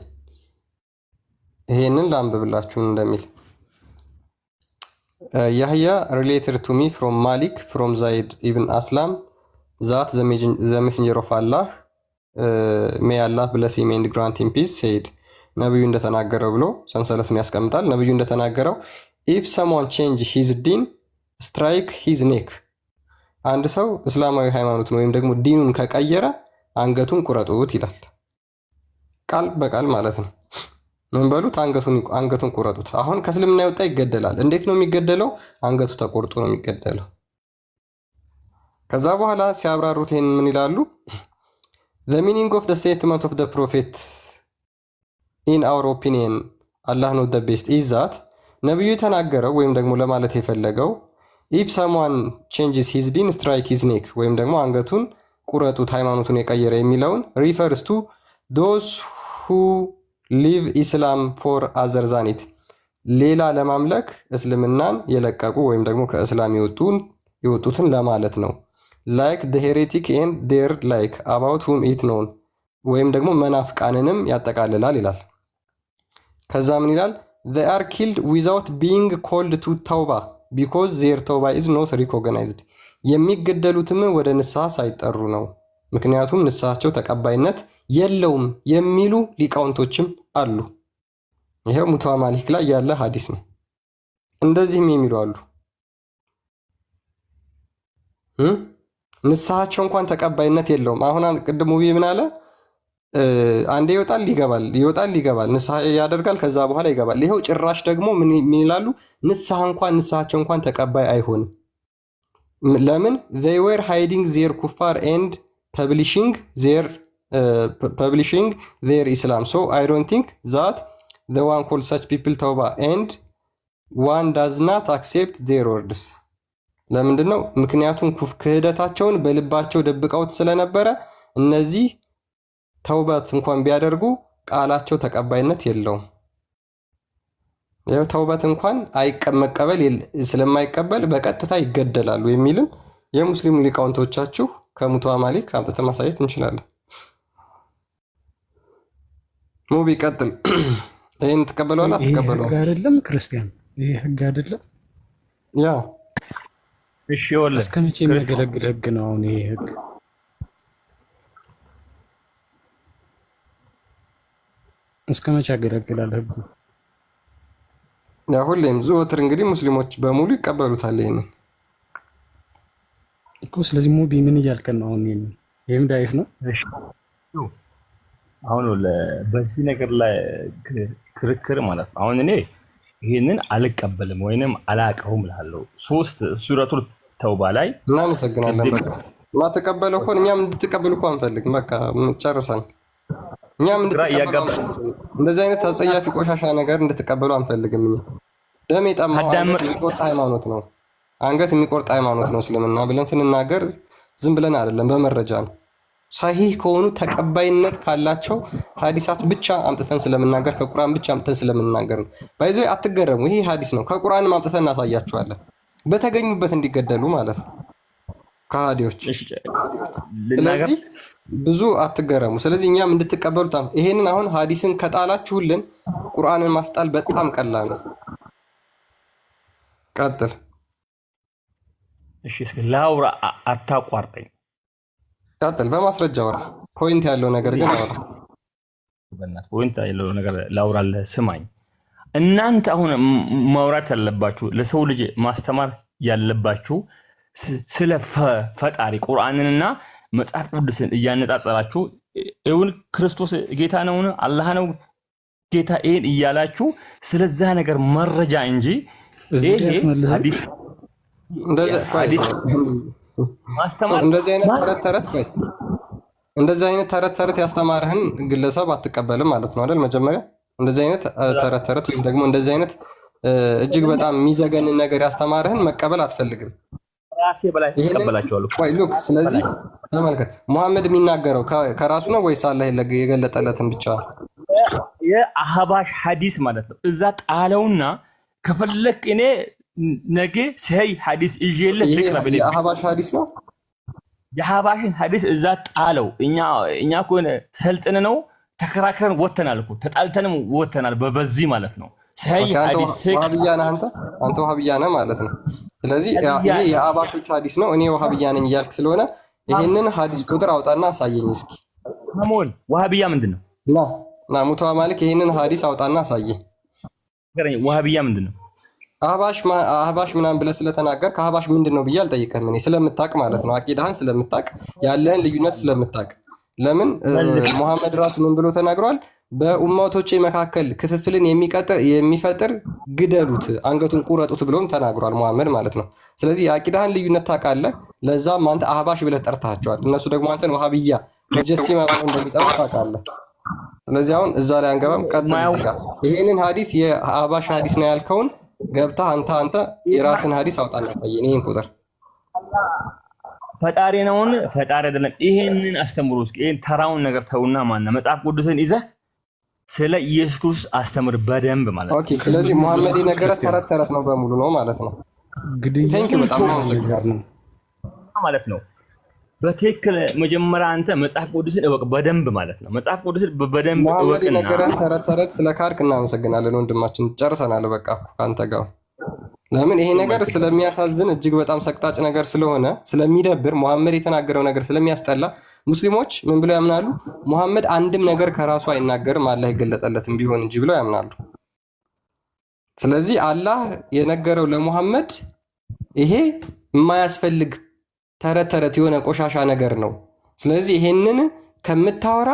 ይሄንን ላንብብላችሁ እንደሚል ያህያ ሪሌትድ ቱ ሚ ፍሮም ማሊክ ፍሮም ዛይድ ኢብን አስላም ዛት ዘ ሜሴንጀር ኦፍ አላህ ሜይ አላህ ብለስ ሂም ኤንድ ግራንት ሂም ፒስ ሴድ፣ ነብዩ እንደተናገረው ብሎ ሰንሰለቱን ያስቀምጣል። ነብዩ እንደተናገረው ኢፍ ሰምዋን ቼንጅ ሂዝ ዲን ስትራይክ ሂዝ ኔክ፣ አንድ ሰው እስላማዊ ሃይማኖትን ወይም ደግሞ ዲኑን ከቀየረ አንገቱን ቁረጡት ይላል። ቃል በቃል ማለት ነው። ምን በሉት? አንገቱን ቁረጡት። አሁን ከእስልምና የወጣ ይገደላል። እንዴት ነው የሚገደለው? አንገቱ ተቆርጦ ነው የሚገደለው። ከዛ በኋላ ሲያብራሩት ይሄን ምን ይላሉ? the meaning of the statement of the prophet in our opinion Allah not the best is that ነብዩ የተናገረው ወይም ደግሞ ለማለት የፈለገው if someone changes his deen strike his neck ወይም ደግሞ አንገቱን ቁረጡት ሃይማኖቱን የቀየረ የሚለውን refers to those who leave Islam for other than it፣ ሌላ ለማምለክ እስልምናን የለቀቁ ወይም ደግሞ ከእስላም የወጡትን ለማለት ነው። like the heretic and their like about whom it known ወይም ደግሞ መናፍቃንንም ያጠቃልላል ይላል። ከዛ ምን ይላል? they are killed without being called to tawbah because their tawbah is not recognized፣ የሚገደሉትም ወደ ንስሐ ሳይጠሩ ነው ምክንያቱም ንስሐቸው ተቀባይነት የለውም የሚሉ ሊቃውንቶችም አሉ። ይሄው ሙሳ ማሊክ ላይ ያለ ሐዲስ ነው። እንደዚህም የሚሉ አሉ ንስሐቸው እንኳን ተቀባይነት የለውም። አሁን ቅድም ውብዬ ምን አለ? አንዴ ይወጣል ይገባል፣ ንስሐ ያደርጋል፣ ከዛ በኋላ ይገባል። ይሄው ጭራሽ ደግሞ ምን ይላሉ? ንስሐቸው እንኳን ተቀባይ አይሆንም። ለምን? they were hiding their kuffar and publishing their Islam, so I don't think that the one calls such people tawbah and one does not accept their words። ለምንድን ነው? ምክንያቱም ክህደታቸውን በልባቸው ደብቀውት ስለነበረ እነዚህ ተውበት እንኳን ቢያደርጉ ቃላቸው ተቀባይነት የለውም። ተውበት እንኳን መቀበል ስለማይቀበል በቀጥታ ይገደላሉ የሚልም የሙስሊሙ ሊቃውንቶቻችሁ ከሙሳ ማሊክ አምጥተን ማሳየት እንችላለን። ሙቢ ቀጥል። ይሄን ተቀበለዋል አትቀበለው? ህግ አይደለም ክርስቲያን፣ ይሄ ህግ አይደለም። ያ እሺ፣ ወለ እስከ መቼ የሚያገለግል ህግ ነው? አሁን ይሄ ህግ እስከ መቼ ያገለግላል ህጉ? ያ ሁሌም ዘወትር እንግዲህ ሙስሊሞች በሙሉ ይቀበሉታል። ይሄንን እኮ። ስለዚህ ሙቢ ምን እያልከን ነው አሁን? ይሄም ዳይፍ ነው። እሺ አሁን በዚህ ነገር ላይ ክርክር ማለት ነው። አሁን እኔ ይህንን አልቀበልም ወይንም አላቀውም እላለሁ። 3 ሱረቱል ተውባ ላይ እናመሰግናለን። በቃ ማተቀበለው እኮ እኛም እንድትቀበሉ እኮ አንፈልግም። በቃ ጨርሰን እኛም እንድትቀበሉ እንደዚህ አይነት አጸያፊ ቆሻሻ ነገር እንድትቀበሉ አንፈልግም። እኛ ደም የጠማው አንገት የሚቆርጥ ሃይማኖት ነው፣ አንገት የሚቆርጥ ሃይማኖት ነው እስልምና ብለን ስንናገር ዝም ብለን አይደለም፣ በመረጃ ነው። ሳሂህ ከሆኑ ተቀባይነት ካላቸው ሀዲሳት ብቻ አምጥተን ስለምናገር ከቁርአን ብቻ አምጥተን ስለምናገር ነው። ባይዞ አትገረሙ፣ ይሄ ሀዲስ ነው። ከቁርአንም አምጥተን እናሳያቸዋለን፣ በተገኙበት እንዲገደሉ ማለት ነው ከሃዲዎች። ስለዚህ ብዙ አትገረሙ። ስለዚህ እኛም እንድትቀበሉት ይሄንን አሁን ሀዲስን ከጣላችሁልን ቁርአንን ማስጣል በጣም ቀላል ነው። ቀጥል። እሺ እስኪ ላውራ፣ አታቋርጠኝ። ቀጥል፣ በማስረጃ አውራ። ፖይንት ያለው ነገር ግን አውራ። በእናትህ ፖይንት ያለው ነገር ላውራለህ፣ ስማኝ። እናንተ አሁን ማውራት ያለባችሁ ለሰው ልጅ ማስተማር ያለባችሁ ስለ ፈጣሪ ቁርአንንና መጽሐፍ ቅዱስን እያነጻጸራችሁ እውን ክርስቶስ ጌታ ነውን አላህ ነው ጌታ ይሄን እያላችሁ ስለዛ ነገር መረጃ እንጂ ይሄ ሐዲስ ማስተማር እንደዚህ አይነት ተረት ተረት ያስተማርህን ግለሰብ አትቀበልም ማለት ነው አይደል? መጀመሪያ እንደዚህ አይነት ተረት ተረት ወይም ደግሞ እንደዚህ አይነት እጅግ በጣም የሚዘገንን ነገር ያስተማርህን መቀበል አትፈልግም። ራሴ በላይ ተቀበላቸዋለሁ። ቆይ ሉክ፣ ስለዚህ ተመልከት፣ መሐመድ የሚናገረው ከራሱ ነው ወይስ አላህ የገለጠለትን ብቻ? የአህባሽ ሐዲስ ማለት ነው። እዛ ጣለውና ከፈለክ እኔ ነገ ሰይ ሐዲስ እጄልህ ልቅረብ። የአህባሽ ሐዲስ ነው። የአህባሽን ሐዲስ እዛ ጣለው። እኛ እኮ ሰልጥነ ነው ተከራክረን ወተናል እኮ ተጣልተንም ወተናል። በዚህ ማለት ነው ሰይ ሐዲስ ወሃቢያ ነህ አንተ ወሃቢያ ነህ ማለት ነው። ስለዚህ ይሄ የአህባሾች ሐዲስ ነው፣ እኔ ወሃቢያ ነኝ እያልክ ስለሆነ ይሄንን ሐዲስ ቁጥር አውጣና አሳየኝ እስኪ። ማሞን ወሃቢያ ምንድነው? ና ሙተዋ ማሊክ ይሄንን ሐዲስ አውጣና አሳየኝ። ወሃቢያ ምንድነው? አህባሽ ምናምን ብለህ ስለተናገር ከአህባሽ ምንድነው ብዬ አልጠይቅህም። እኔ ስለምታቅ ማለት ነው፣ አቂዳህን ስለምታቅ፣ ያለህን ልዩነት ስለምታቅ። ለምን ሙሐመድ ራሱ ምን ብሎ ተናግሯል? በኡማቶቼ መካከል ክፍፍልን የሚፈጥር ግደሉት፣ አንገቱን ቁረጡት ብሎም ተናግሯል ሙሐመድ ማለት ነው። ስለዚህ የአቂዳህን ልዩነት ታውቃለህ። ለዛም አንተ አህባሽ ብለህ ጠርታቸዋል። እነሱ ደግሞ አንተን ወሃቢያ ሙጀሲማ ብለው እንደሚጠሩ ታውቃለህ። ስለዚህ አሁን እዛ ላይ አንገባም። ቀጥል። ይሄንን ሐዲስ የአህባሽ ሐዲስ ነው ያልከውን ገብታ አንተ የራስን ሐዲስ አውጣና አሳየን። ይሄን ቁጥር ፈጣሪ ነውን ፈጣሪ አይደለም? ይሄንን አስተምሩ እስኪ። ይሄን ተራውን ነገር ተውና ማነው መጽሐፍ ቅዱስን ይዘህ ስለ ኢየሱስ ክርስቶስ አስተምር በደንብ ማለት ነው። ኦኬ። ስለዚህ ሙሐመድ የነገረ ተረት ተረት ነው በሙሉ ነው ማለት ነው። ቴንክ ዩ በጣም ነው ማለት ነው። በትክክል መጀመሪያ አንተ መጽሐፍ ቅዱስን እወቅ በደንብ ማለት ነው። መጽሐፍ ቅዱስን በደንብ ሙሐመድ የነገረ ተረት ተረት ስለ ካርክ እናመሰግናለን ወንድማችን። ጨርሰናል በቃ ካንተ ጋር። ለምን ይሄ ነገር ስለሚያሳዝን እጅግ በጣም ሰቅጣጭ ነገር ስለሆነ ስለሚደብር ሙሐመድ የተናገረው ነገር ስለሚያስጠላ ሙስሊሞች ምን ብለው ያምናሉ? ሙሐመድ አንድም ነገር ከራሱ አይናገርም አላህ ይገለጠለትም ቢሆን እንጂ ብለው ያምናሉ። ስለዚህ አላህ የነገረው ለሙሐመድ ይሄ የማያስፈልግ ተረት ተረት የሆነ ቆሻሻ ነገር ነው። ስለዚህ ይሄንን ከምታወራ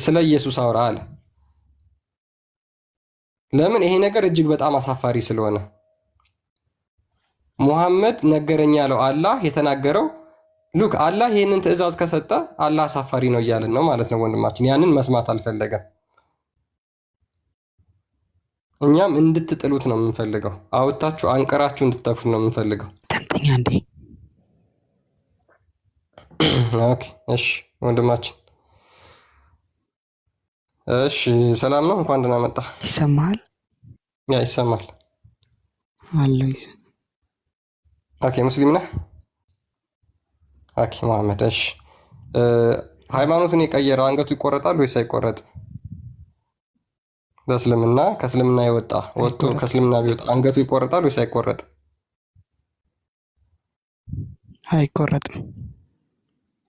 ስለ ኢየሱስ አውራ አለ። ለምን ይሄ ነገር እጅግ በጣም አሳፋሪ ስለሆነ ሙሐመድ ነገረኝ ያለው አላህ የተናገረው ሉክ አላህ ይሄንን ትዕዛዝ ከሰጠ አላህ አሳፋሪ ነው እያልን ነው ማለት ነው ወንድማችን። ያንን መስማት አልፈለገም። እኛም እንድትጥሉት ነው የምንፈልገው። አውጣችሁ አንቀራችሁ እንድትተፉት ነው የምንፈልገው። ተንተኛ እንዴ? ኦኬ እሺ ወንድማችን እሺ ሰላም ነው። እንኳን ደህና መጣ። ይሰማል? ያ ይሰማል አለ። ኦኬ ሙስሊም ነህ? ኦኬ መሐመድ እሺ ሃይማኖቱን የቀየረው አንገቱ ይቆረጣል ወይስ አይቆረጥም? በእስልምና ከእስልምና ወጥቶ ከእስልምና ቢወጣ አንገቱ ይቆረጣል ወይስ አይቆረጥም? አይቆረጥም።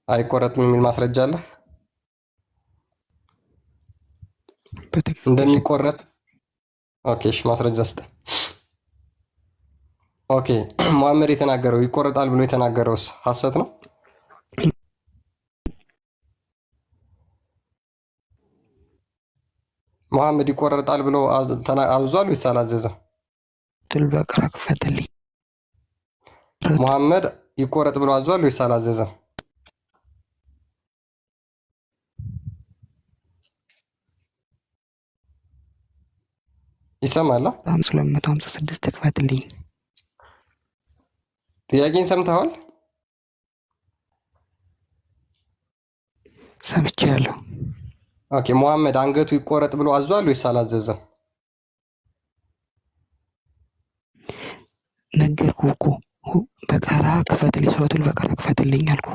አይቆረጥም የሚል ማስረጃ አለ እንደሚቆረጥ? ኦኬ እሺ ማስረጃ ስጠኝ። ኦኬ ሙሐመድ የተናገረው ይቆረጣል ብሎ የተናገረውስ ሐሰት ነው? ሙሐመድ ይቆረጣል ብሎ አዟል ወይስ አላዘዘም? በቀራ ክፈትልኝ። ሙሐመድ ይቆረጥ ብሎ አዟል ወይስ አላዘዘም? ይሰማል? 256 ክፈትልኝ። ጥያቄን ሰምተዋል? ሰምቻለሁ። ኦኬ ሙሐመድ አንገቱ ይቆረጥ ብሎ አዟል ወይስ አላዘዘም? ነገርኩህ እኮ በቀራ ክፈትልኝ። ሱረቱል በቀራ ክፈትልኝ አልኩ።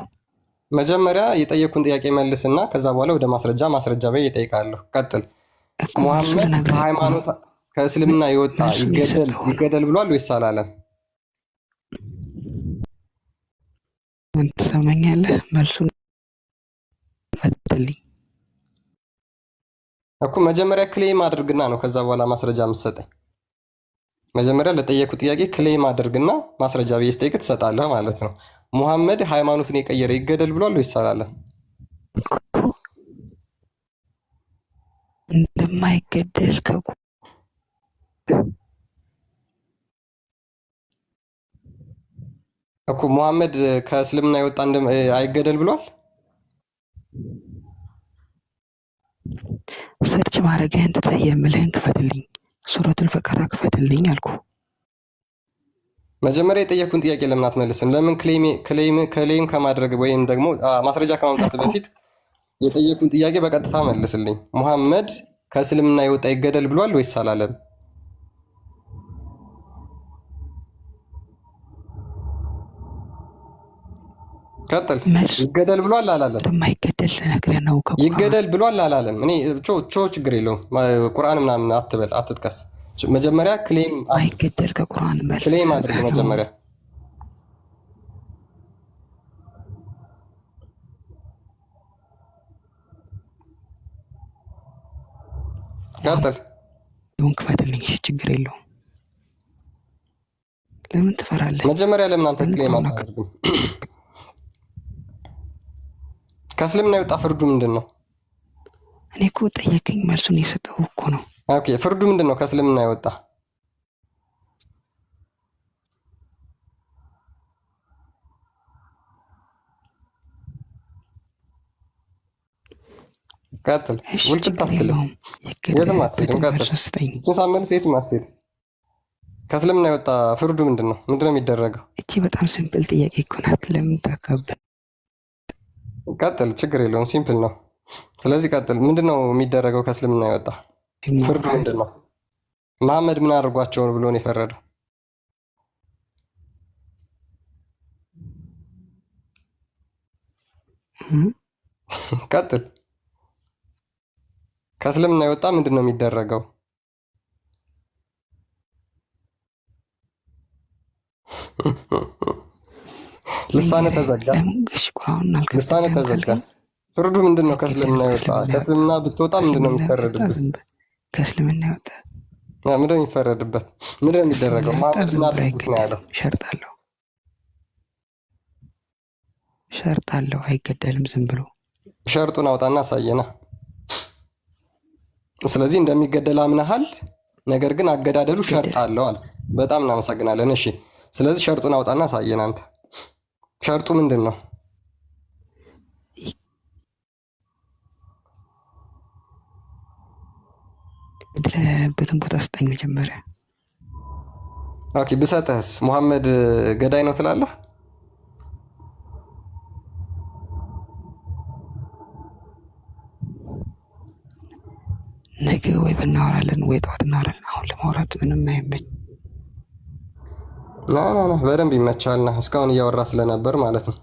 መጀመሪያ የጠየኩን ጥያቄ መልስና ከዛ በኋላ ወደ ማስረጃ በይ እጠይቃለሁ። ቀጥል። ሙሐመድ ከሃይማኖት ከእስልምና የወጣ ይገደል ብሏል ወይስ አላለም? ምን ትሰማኛለህ? መልሱን ፈትልኝ እኮ መጀመሪያ ክሌም አድርግና ነው ከዛ በኋላ ማስረጃ የምትሰጠኝ። መጀመሪያ ለጠየኩ ጥያቄ ክሌም አድርግና ማስረጃ ብዬ ስጠይቅ ትሰጣለህ ማለት ነው። ሙሐመድ ሃይማኖትን የቀየረ ይገደል ብሏል ወይስ አላለም? እንደማይገደል እኮ ሙሐመድ ከእስልምና የወጣ አይገደል ብሏል? ሰርች ማድረግህን ትተህ የምልህን ክፈትልኝ። ሱረቱል በቀራ ክፈትልኝ አልኩ። መጀመሪያ የጠየኩን ጥያቄ ለምን አትመልስም? ለምን ክሌም ከማድረግ ወይም ደግሞ ማስረጃ ከማምጣት በፊት የጠየኩን ጥያቄ በቀጥታ መልስልኝ። ሙሐመድ ከእስልምና የወጣ ይገደል ብሏል ወይስ አላለም? ቀጥል። ይገደል ብሏል አላለም? እንደማይገደል ልነግርህ ነው። ይገደል ብሏል አላለም? እኔ ችግር የለውም ቁርአን ምናምን አትበል፣ አትጥቀስ። መጀመሪያ ክሌም አይገደል ከቁርአን መልስ ክሌም አድርግ። መጀመሪያ ቀጥል። ይሁን ክፈትልኝ። እሺ ችግር የለውም። ለምን ትፈራለህ? መጀመሪያ ለምን አንተ ክሌም አታደርግም? ከእስልምና የወጣ ፍርዱ ምንድን ነው? እኔ እኮ ጠየቀኝ፣ መልሱን የሰጠው እኮ ነው። ኦኬ ፍርዱ ምንድን ነው? ከእስልምና የወጣ ቀጥል። ውልጭት አትልም፣ የትም አትሄድም። ቀጥል። ሳመልስ የትም አትሄድም። ከእስልምና የወጣ ፍርዱ ምንድን ነው? ምንድን ነው የሚደረገው? እቺ በጣም ሲምፕል ጥያቄ እኮ ናት። ለምን ታካብድ? ቀጥል፣ ችግር የለውም። ሲምፕል ነው። ስለዚህ ቀጥል። ምንድን ነው የሚደረገው? ከእስልምና የወጣ ፍርዱ ምንድን ነው? መሐመድ ምን አድርጓቸውን ብሎ ነው የፈረደው? ቀጥል። ከእስልምና የወጣ ምንድን ነው የሚደረገው? ልሳነ ተዘጋ። ልሳነ ተዘጋ። ፍርዱ ምንድን ነው? ከእስልምና የወጣ ከእስልምና ብትወጣ ምንድን ነው የሚፈረድበት? ከእስልምና የወጣ ምንድን ነው የሚፈረድበት? ምንድን ነው የሚደረገው? ማድረግ ነው ያለው። ሸርጥ አለው። አይገደልም ዝም ብሎ። ሸርጡን አውጣና አሳየና። ስለዚህ እንደሚገደል አምነሃል፣ ነገር ግን አገዳደሉ ሸርጥ አለው አለ። በጣም እናመሰግናለን። እሺ ስለዚህ ሸርጡን አውጣና አሳየን አንተ። ሸርጡ ምንድን ነው? ያለበትን ቦታ ስጠኝ መጀመሪያ። ኦኬ ብሰጥህስ ሙሐመድ ገዳይ ነው ትላለህ? ነገ ወይ ብናወራለን ወይ ጠዋት እናወራለን። አሁን ለማውራት ምንም አይመች። ና በደንብ ይመቻልና እስካሁን እያወራ ስለነበር ማለት ነው።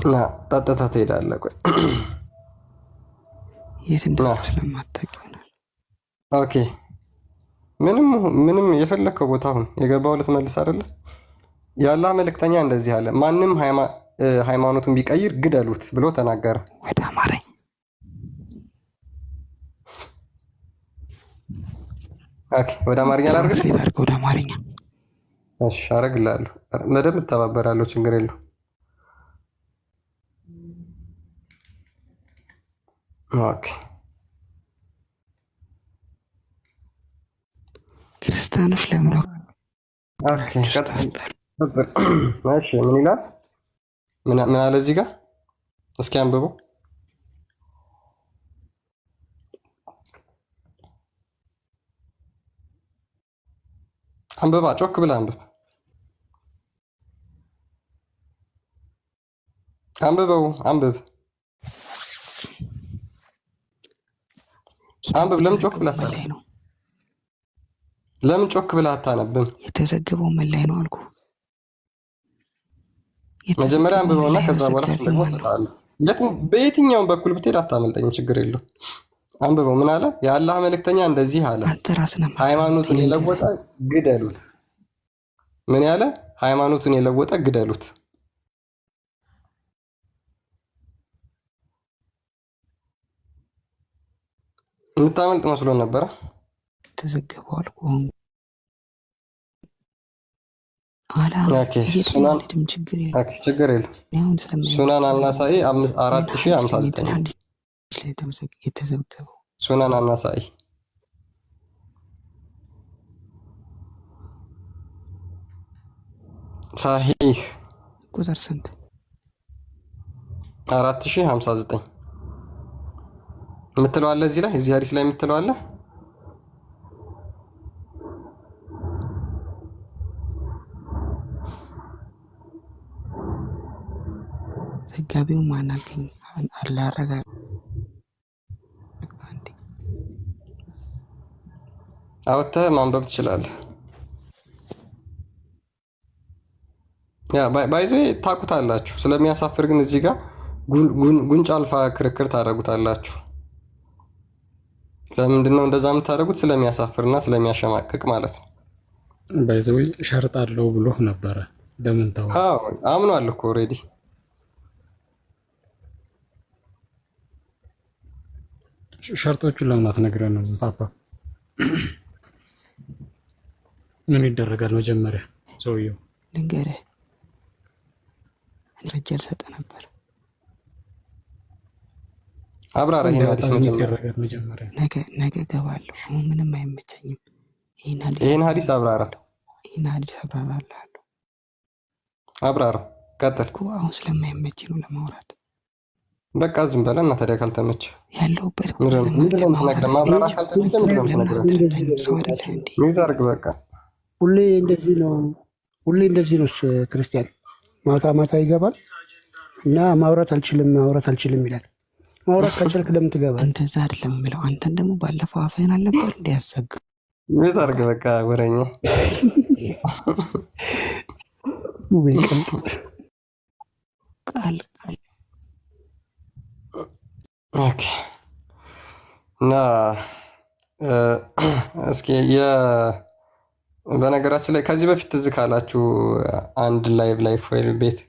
ና ጠጥተህ ትሄዳለህ። ቆይ የት እንደሆነ ስለማታውቅ ይሆናል። ኦኬ ምንም የፈለግከው ቦታ አሁን የገባው ልትመልስ አይደለ? የአላህ መልእክተኛ እንደዚህ አለ፣ ማንም ሃይማኖቱን ቢቀይር ግደሉት ብሎ ተናገረ። ወደ አማርኛ ኦኬ፣ ወደ አማርኛ ላድርግ። ወደ አማርኛ እሺ አደርግልሃለሁ። በደንብ እተባበራለሁ። ችግር የለው። ኦኬ ክርስቲያኖች ለምን ኦኬ። እሺ ምን ይላል? ምን አለ እዚህ ጋር? እስኪ አንብበው። አንብባ፣ ጮክ ብለህ አንብብ። አንብበው፣ አንብብ፣ አንብብ። ለምን ጮክ ብለህ አታነብም? ለምን ጮክ ብለህ አታነብም? የተዘገበው ምን ላይ ነው አልኩ። መጀመሪያ አንብበውና ከዛ በኋላ ደግሞ እሰጥሃለሁ። በየትኛውም በኩል ብትሄድ አታመልጠኝም። ችግር የለው። አንብበው። ምን አለ? የአላህ መልእክተኛ እንደዚህ አለ፣ ሃይማኖቱን የለወጠ ግደሉት። ምን ያለ? ሃይማኖቱን የለወጠ ግደሉት። የምታመልጥ መስሎን ነበረ። ተዘገበው አልኩ። ችግር የለም። ሱናን አልናሳኢ 4059 የተዘገበው ሱናን አልናሳኢ ሳሂህ ቁጥር ስንት? 4059 የምትለው አለ እዚህ ላይ፣ እዚህ ሀዲስ ላይ የምትለው አለ። ዘጋቢው ማን አልከኝ? አላረጋ አውጥተህ ማንበብ ትችላለህ። ያ ባይዘ ታውቁታላችሁ። ስለሚያሳፍር ግን እዚህ ጋር ጉንጫ አልፋ ክርክር ታደርጉታላችሁ። ለምንድን ነው እንደዛ የምታደርጉት? ስለሚያሳፍርና ስለሚያሸማቅቅ ማለት ነው። ባይዘው ሸርጥ አለው ብሎ ነበረ። ለምን ተው? አዎ አምኗል እኮ ኦሬዲ። ሸርጦቹን ለምን አትነግረንም ፓፓ? ምን ይደረጋል? መጀመሪያ ሰውየው ልንገርህ፣ ረጃ ልሰጠህ ነበር። አብራራ። መጀመሪያ ነገ እገባለሁ። አሁን ምንም አይመቸኝም። ይህን ሀዲስ አብራራ። ይህን ሀዲስ አብራራልሃለሁ። አብራራ። ቀጥል። አሁን ስለማይመች ነው ለማውራት። በቃ ዝም በለ እና ታዲያ ካልተመቸ ያለሁበት በቃ ሁሌ እንደዚህ ነው። ሁሌ እንደዚህ ነው። ክርስቲያን ማታ ማታ ይገባል እና ማውራት አልችልም ይላል። ማውራት ከቻልክ ለምን ትገባል? እንደዛ አይደለም የምለው። አንተን ደግሞ ባለፈው አፍህን አልነበር እንዲያሰግ ሚዩት አድርግ። በቃ ወሬኛ ቃል ኦኬ። እና እስኪ በነገራችን ላይ ከዚህ በፊት ትዝ ካላችሁ አንድ ላይቭ ፎይል ቤት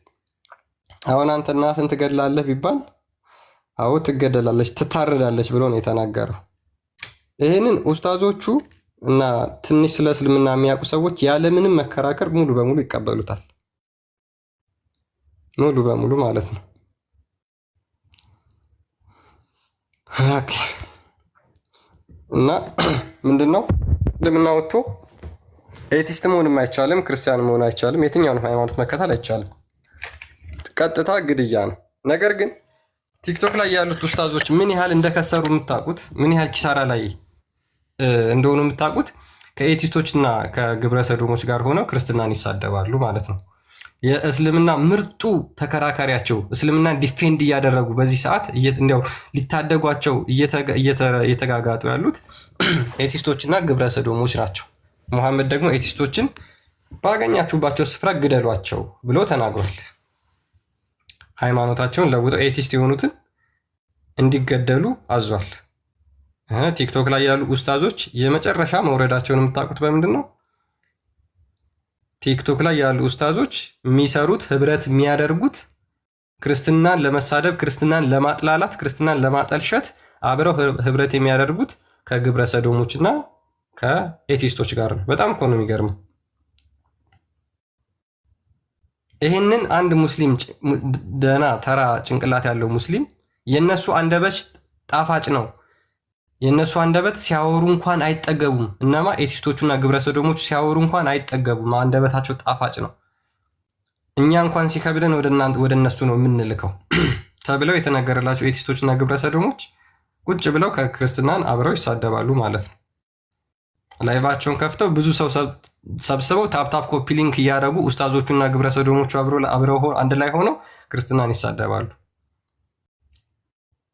አሁን አንተ እናትን ትገድላለህ ቢባል አዎ ትገደላለች፣ ትታረዳለች ብሎ ነው የተናገረው። ይህንን ኡስታዞቹ እና ትንሽ ስለ እስልምና የሚያውቁ ሰዎች ያለምንም መከራከር ሙሉ በሙሉ ይቀበሉታል። ሙሉ በሙሉ ማለት ነው። ኦኬ። እና ምንድነው እስልምና ወጥቶ ኤቲስት መሆንም አይቻልም፣ ክርስቲያን መሆን አይቻልም፣ የትኛውንም ሃይማኖት መከተል አይቻልም። ቀጥታ ግድያ ነው። ነገር ግን ቲክቶክ ላይ ያሉት ኡስታዞች ምን ያህል እንደከሰሩ የምታውቁት፣ ምን ያህል ኪሳራ ላይ እንደሆኑ የምታውቁት ከኤቲስቶች እና ከግብረ ሰዶሞች ጋር ሆነው ክርስትናን ይሳደባሉ ማለት ነው። የእስልምና ምርጡ ተከራካሪያቸው እስልምናን ዲፌንድ እያደረጉ በዚህ ሰዓት እንዲያው ሊታደጓቸው እየተጋጋጡ ያሉት ኤቲስቶች እና ግብረ ሰዶሞች ናቸው። ሙሐመድ ደግሞ ኤቲስቶችን ባገኛችሁባቸው ስፍራ ግደሏቸው ብሎ ተናግሯል። ሃይማኖታቸውን ለውጠው ኤቲስት የሆኑትን እንዲገደሉ አዟል። ቲክቶክ ላይ ያሉ ኡስታዞች የመጨረሻ መውረዳቸውን የምታውቁት በምንድን ነው? ቲክቶክ ላይ ያሉ ኡስታዞች የሚሰሩት ህብረት የሚያደርጉት ክርስትናን ለመሳደብ፣ ክርስትናን ለማጥላላት፣ ክርስትናን ለማጠልሸት አብረው ህብረት የሚያደርጉት ከግብረ ሰዶሞች እና ከኤቲስቶች ጋር ነው። በጣም እኮ ነው የሚገርመው። ይህንን አንድ ሙስሊም ደህና ተራ ጭንቅላት ያለው ሙስሊም የነሱ አንደበት ጣፋጭ ነው፣ የነሱ አንደበት ሲያወሩ እንኳን አይጠገቡም። እነማ ኤቲስቶቹና ግብረ ሰዶሞቹ ሲያወሩ እንኳን አይጠገቡም፣ አንደበታቸው ጣፋጭ ነው፣ እኛ እንኳን ሲከብደን ወደ እነሱ ነው የምንልከው ተብለው የተነገረላቸው ኤቲስቶችና ግብረ ሰዶሞች ቁጭ ብለው ከክርስትናን አብረው ይሳደባሉ ማለት ነው። ላይቫቸውን ከፍተው ብዙ ሰው ሰብስበው ታፕታፕ ኮፒ ሊንክ እያደረጉ ኡስታዞቹና ግብረ ሰዶሞቹ አብረው አንድ ላይ ሆነው ክርስትናን ይሳደባሉ።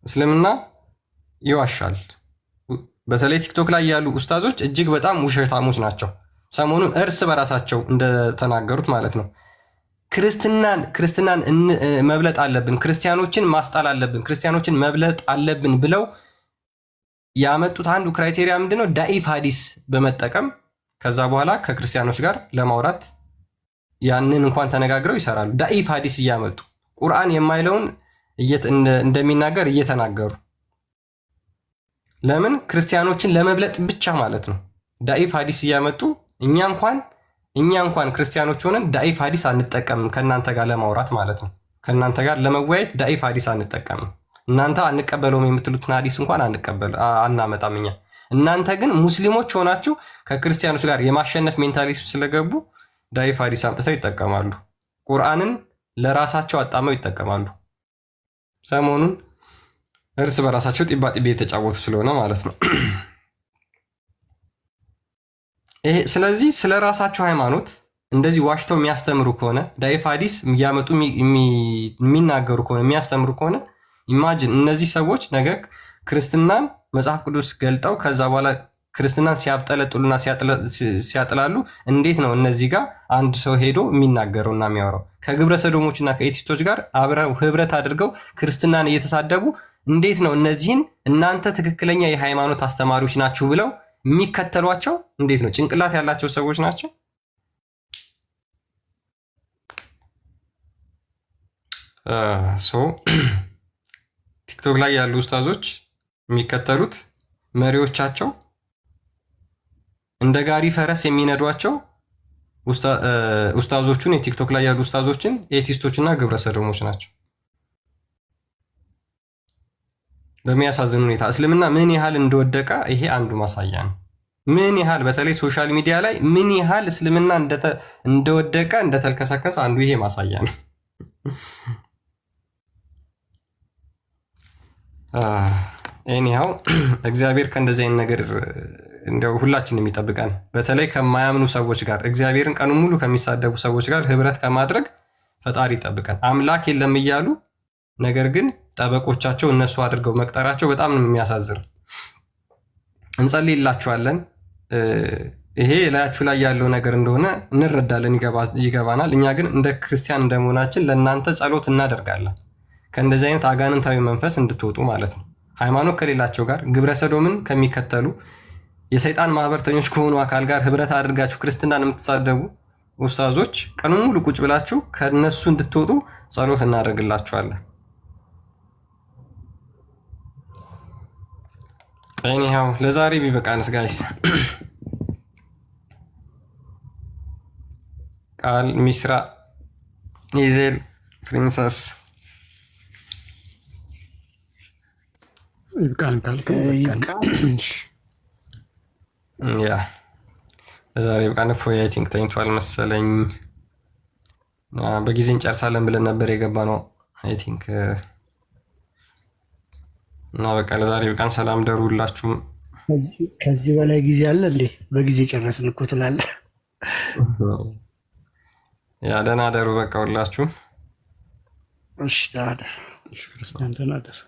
እስልምና ይዋሻል። በተለይ ቲክቶክ ላይ ያሉ ኡስታዞች እጅግ በጣም ውሸታሞች ናቸው። ሰሞኑን እርስ በራሳቸው እንደተናገሩት ማለት ነው ክርስትናን መብለጥ አለብን፣ ክርስቲያኖችን ማስጣል አለብን፣ ክርስቲያኖችን መብለጥ አለብን ብለው ያመጡት አንዱ ክራይቴሪያ ምንድነው? ዳኢፍ ሀዲስ በመጠቀም ከዛ በኋላ ከክርስቲያኖች ጋር ለማውራት ያንን እንኳን ተነጋግረው ይሰራሉ። ዳኢፍ ሀዲስ እያመጡ ቁርአን የማይለውን እንደሚናገር እየተናገሩ ለምን? ክርስቲያኖችን ለመብለጥ ብቻ ማለት ነው። ዳኢፍ ሀዲስ እያመጡ እኛ እንኳን ክርስቲያኖች ሆነን ዳኢፍ ሀዲስ አንጠቀምም ከእናንተ ጋር ለማውራት ማለት ነው። ከእናንተ ጋር ለመወያየት ዳኢፍ ሀዲስ አንጠቀምም። እናንተ አንቀበለውም የምትሉትን ሀዲስ እንኳን አናመጣም እኛ። እናንተ ግን ሙስሊሞች ሆናችሁ ከክርስቲያኖች ጋር የማሸነፍ ሜንታሊቲ ስለገቡ ዳኢፍ ሀዲስ አምጥተው ይጠቀማሉ። ቁርአንን ለራሳቸው አጣመው ይጠቀማሉ። ሰሞኑን እርስ በራሳቸው ጢባጢቤ የተጫወቱ ስለሆነ ማለት ነው። ስለዚህ ስለ ራሳቸው ሃይማኖት እንደዚህ ዋሽተው የሚያስተምሩ ከሆነ ዳኢፍ ሀዲስ እያመጡ የሚናገሩ ከሆነ የሚያስተምሩ ከሆነ ኢማጂን እነዚህ ሰዎች ነገ ክርስትናን መጽሐፍ ቅዱስ ገልጠው ከዛ በኋላ ክርስትናን ሲያብጠለጥሉና ሲያጥላሉ እንዴት ነው እነዚህ ጋር አንድ ሰው ሄዶ የሚናገረውና የሚያወራው? ከግብረ ሰዶሞችና ከኤቲስቶች ጋር አብረው ህብረት አድርገው ክርስትናን እየተሳደቡ እንዴት ነው እነዚህን እናንተ ትክክለኛ የሃይማኖት አስተማሪዎች ናችሁ ብለው የሚከተሏቸው? እንዴት ነው? ጭንቅላት ያላቸው ሰዎች ናቸው። ቲክቶክ ላይ ያሉ ኡስታዞች የሚከተሉት መሪዎቻቸው እንደ ጋሪ ፈረስ የሚነዷቸው ኡስታዞቹን የቲክቶክ ላይ ያሉ ኡስታዞችን ኤቲስቶችና ግብረ ሰዶሞች ናቸው። በሚያሳዝን ሁኔታ እስልምና ምን ያህል እንደወደቀ ይሄ አንዱ ማሳያ ነው። ምን ያህል በተለይ ሶሻል ሚዲያ ላይ ምን ያህል እስልምና እንደወደቀ እንደተልከሰከሰ አንዱ ይሄ ማሳያ ነው። ኤኒሃው እግዚአብሔር ከእንደዚህ አይነት ነገር እንደው ሁላችንም የሚጠብቀን፣ በተለይ ከማያምኑ ሰዎች ጋር እግዚአብሔርን ቀኑ ሙሉ ከሚሳደቡ ሰዎች ጋር ህብረት ከማድረግ ፈጣሪ ይጠብቀን። አምላክ የለም እያሉ ነገር ግን ጠበቆቻቸው እነሱ አድርገው መቅጠራቸው በጣም ነው የሚያሳዝን። እንጸልይላችኋለን። ይሄ ላያችሁ ላይ ያለው ነገር እንደሆነ እንረዳለን፣ ይገባናል። እኛ ግን እንደ ክርስቲያን እንደመሆናችን ለእናንተ ጸሎት እናደርጋለን፣ ከእንደዚህ አይነት አጋንንታዊ መንፈስ እንድትወጡ ማለት ነው። ሃይማኖት ከሌላቸው ጋር ግብረ ሰዶምን ከሚከተሉ የሰይጣን ማህበርተኞች ከሆኑ አካል ጋር ህብረት አድርጋችሁ ክርስትናን የምትሳደቡ ኡስታዞች ቀኑን ሙሉ ቁጭ ብላችሁ ከነሱ እንድትወጡ ጸሎት እናደርግላችኋለን። ኤኒሃው ለዛሬ ቢበቃንስ ጋይስ። ቃል ሚስራ ኢዜል ፕሪንሰስ ይብቃን ካልከ ያ ለዛሬ በቃን። ፎይ አይ ቲንክ ተኝቷል መሰለኝ። በጊዜ እንጨርሳለን ብለን ነበር የገባ ነው አይ ቲንክ እና በቃ ለዛሬ በቃን። ሰላም ደሩላችሁም። ከዚህ በላይ ጊዜ አለ እንዴ? በጊዜ ጨረስን እኮ ትላለህ። ያ ደህና ደሩ በቃ ሁላችሁም። እሺ፣ ደህና ደር። ክርስቲያን ደህና ደር።